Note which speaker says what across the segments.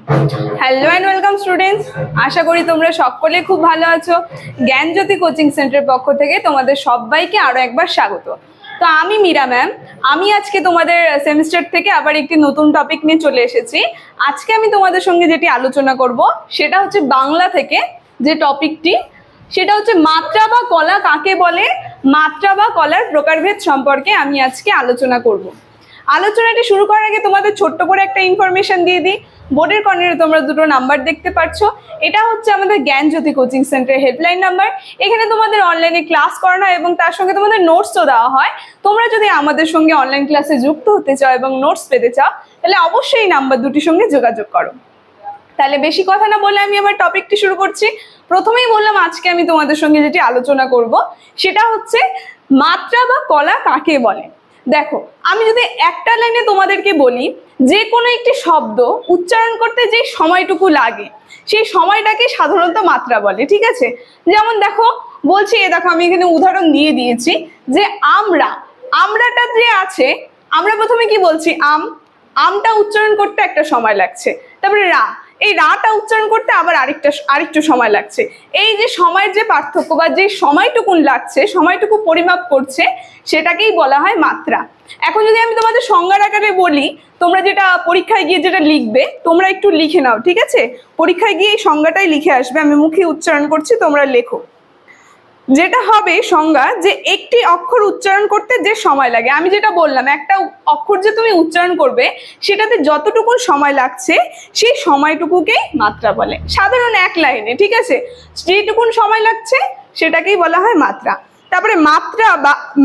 Speaker 1: Hello and welcome students, আশা করি তোমরা সকলে খুব ভালো আছো। জ্ঞানজ্যোতি কোচিং সেন্টারের পক্ষ থেকে তোমাদের সবাইকে আরো একবার স্বাগত। তো আমি মীরা ম্যাম, আমি আজকে তোমাদের সেমিস্টার থেকে আবার একটি নতুন টপিক নিয়ে চলে এসেছি। আজকে আমি তোমাদের সঙ্গে যেটি আলোচনা করব সেটা হচ্ছে বাংলা থেকে যে টপিকটি, সেটা হচ্ছে মাত্রা বা কলা কাকে বলে, মাত্রা বা কলার প্রকারভেদ সম্পর্কে আমি আজকে আলোচনা করব। আলোচনাটি শুরু করার আগে তোমাদের ছোট্ট করে একটা ইনফরমেশন দিয়ে দিই। বোর্ডের কর্নারে তোমরা দুটো নাম্বার দেখতে পাচ্ছ, এটা হচ্ছে আমাদের জ্ঞানজ্যোতি কোচিং সেন্টারের হেল্পলাইন নাম্বার। এখানে তোমাদের অনলাইনে ক্লাস করানো হয় এবং তার সঙ্গে তোমাদের নোটসও দেওয়া হয়। তোমরা যদি আমাদের সঙ্গে অনলাইন ক্লাসে যুক্ত হতে চাও এবং নোটস পেতে চাও, তাহলে অবশ্যই এই নাম্বার দুটির সঙ্গে যোগাযোগ করো। তাহলে বেশি কথা না বলে আমি আমার টপিকটি শুরু করছি। প্রথমেই বললাম আজকে আমি তোমাদের সঙ্গে যেটি আলোচনা করব সেটা হচ্ছে মাত্রা বা কলা কাকে বলে। দেখো, আমি যদি একটা লাইনে তোমাদেরকে বলি, যে কোনো একটি শব্দ উচ্চারণ করতে যে সময়টুকু লাগে সেই সময়টাকে সাধারণত মাত্রা বলে, ঠিক আছে? যেমন দেখো বলছি, দেখো আমি এখানে উদাহরণ দিয়ে দিয়েছি যে আমরাটা যে আছে, আমরা প্রথমে কি বলছি আমটা উচ্চারণ করতে একটা সময় লাগছে, তারপরে এই রাটা উচ্চারণ করতে আবার আরেকটু সময় লাগছে। এই যে সময়ের যে পার্থক্য বা যে সময়টুকু লাগছে, সময়টুকু পরিমাপ করছে, সেটাকেই বলা হয় মাত্রা। এখন যদি আমি তোমাদের সংজ্ঞার আকারে বলি, তোমরা যেটা পরীক্ষায় গিয়ে যেটা লিখবে, তোমরা একটু লিখে নাও, ঠিক আছে? পরীক্ষায় গিয়ে এই সংজ্ঞাটাই লিখে আসবে, আমি মুখে উচ্চারণ করছি, তোমরা লেখো। যেটা হবে সংজ্ঞা, যে একটি অক্ষর উচ্চারণ করতে যে সময় লাগে। আমি যেটা বললাম, একটা অক্ষর যে তুমি উচ্চারণ করবে সেটাতে যতটুকু সময় লাগছে সেই সময়টুকুকেই মাত্রা বলে, সাধারণ এক লাইনে, ঠিক আছে? যেটুকু সময় লাগছে সেটাকেই বলা হয় মাত্রা। তারপরে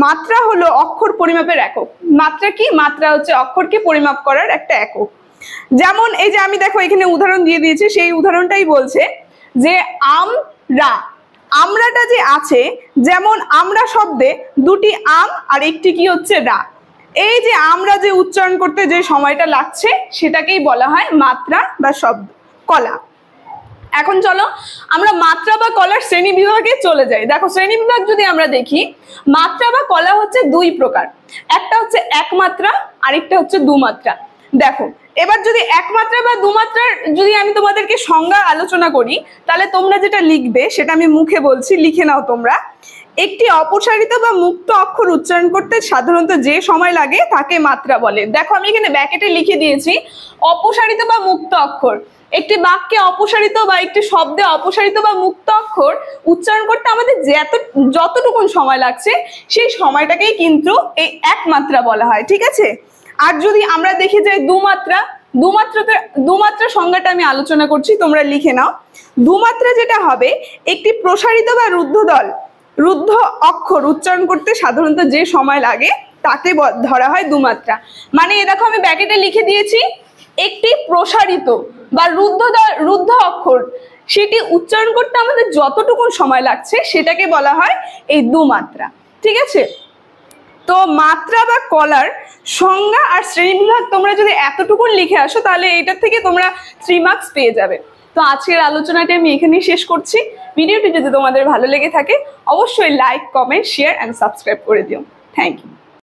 Speaker 1: মাত্রা হলো অক্ষর পরিমাপের একক। মাত্রা কি? মাত্রা হচ্ছে অক্ষরকে পরিমাপ করার একটা একক। যেমন এই যে আমি দেখো এখানে উদাহরণ দিয়ে দিয়েছি, সেই উদাহরণটাই বলছে যে আমরাটা যে আছে, যেমন আমরা শব্দে দুটি আম আর একটি কি হচ্ছে রা। এই যে আমরা যে উচ্চারণ করতে যে সময়টা লাগছে সেটাকেই বলা হয় মাত্রা বা শব্দ কলা। এখন চলো আমরা মাত্রা বা কলার শ্রেণী বিভাগে চলে যাই। দেখো, শ্রেণী বিভাগ যদি আমরা দেখি, মাত্রা বা কলা হচ্ছে দুই প্রকার, একটা হচ্ছে একমাত্রা, আরেকটা হচ্ছে দুমাত্রা। দেখো, এবার যদি একমাত্রা বা দুমাত্রার যদি আমি তোমাদেরকে সংজ্ঞা আলোচনা করি, তাহলে তোমরা যেটা লিখবে সেটা আমি মুখে বলছি, লিখে নাও তোমরা। একটি অপসারিত বা মুক্ত অক্ষর উচ্চারণ করতে সাধারণত যে সময় লাগে তাকে মাত্রা বলে। দেখো আমি এখানে ব্র্যাকেটে লিখে দিয়েছি অপসারিত বা মুক্ত অক্ষর। একটি বাক্যে অপসারিত বা একটি শব্দে অপসারিত বা মুক্ত অক্ষর উচ্চারণ করতে আমাদের যতটুকু সময় লাগছে সেই সময়টাকেই কিন্তু এই একমাত্রা বলা হয়, ঠিক আছে? আর যদি আমরা দেখি যে দুমাত্রা সংজ্ঞাটা আমি আলোচনা করছি, তোমরা লিখে নাও। দুমাত্রা যেটা হবে, একটি প্রসারিত বা রুদ্ধ অক্ষর উচ্চারণ করতে সাধারণত যে সময় লাগে তাকে ধরা হয় দুমাত্রা। মানে দেখো আমি ব্র্যাকেটে লিখে দিয়েছি, একটি প্রসারিত বা রুদ্ধ অক্ষর, সেটি উচ্চারণ করতে আমাদের যতটুকু সময় লাগছে সেটাকে বলা হয় এই দুমাত্রা, ঠিক আছে? তো মাত্রা বা কলার সংজ্ঞা আর শ্রেণীবিভাগ তোমরা যদি এতটুকু লিখে আসো, তাহলে এটার থেকে তোমরা 3 মার্কস পেয়ে যাবে। তো আজকের আলোচনাটি আমি এখানেই শেষ করছি। ভিডিওটি যদি তোমাদের ভালো লেগে থাকে, অবশ্যই like, comment, share and subscribe করে দিও। Thank you.